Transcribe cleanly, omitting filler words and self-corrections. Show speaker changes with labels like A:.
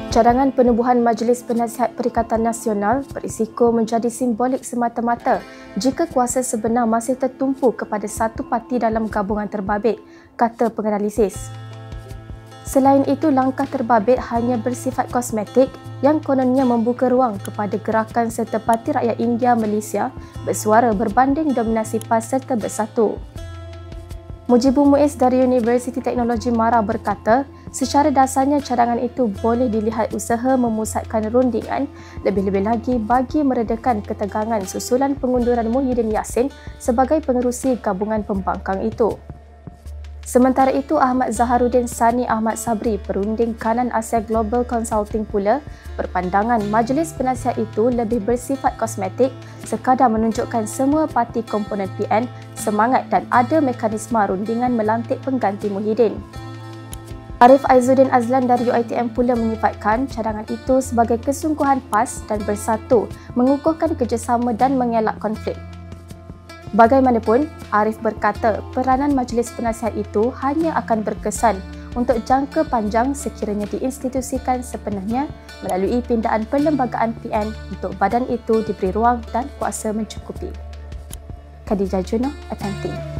A: Cadangan penubuhan Majlis Penasihat Perikatan Nasional berisiko menjadi simbolik semata-mata jika kuasa sebenar masih tertumpu kepada satu parti dalam gabungan terbabit, kata penganalisis. Selain itu, langkah terbabit hanya bersifat kosmetik yang kononnya membuka ruang kepada gerakan serta Parti Rakyat India Malaysia bersuara berbanding dominasi PAS serta bersatu. Mujibur Muiz dari Universiti Teknologi Mara berkata, secara dasarnya cadangan itu boleh dilihat usaha memusatkan rundingan lebih-lebih lagi bagi meredakan ketegangan susulan pengunduran Muhyiddin Yassin sebagai pengerusi gabungan pembangkang itu. Sementara itu, Ahmad Zaharuddin Sani Ahmad Sabri, perunding kanan Asia Global Consulting pula berpandangan majlis penasihat itu lebih bersifat kosmetik sekadar menunjukkan semua parti komponen PN semangat dan ada mekanisme rundingan melantik pengganti Muhyiddin. Arif Aizuddin Azlan dari UiTM pula menyifatkan cadangan itu sebagai kesungguhan PAS dan bersatu mengukuhkan kerjasama dan mengelak konflik. Bagaimanapun, Arif berkata peranan majlis penasihat itu hanya akan berkesan untuk jangka panjang sekiranya diinstitusikan sepenuhnya melalui pindaan perlembagaan PN untuk badan itu diberi ruang dan kuasa mencukupi. Khadijah Juno, FMT.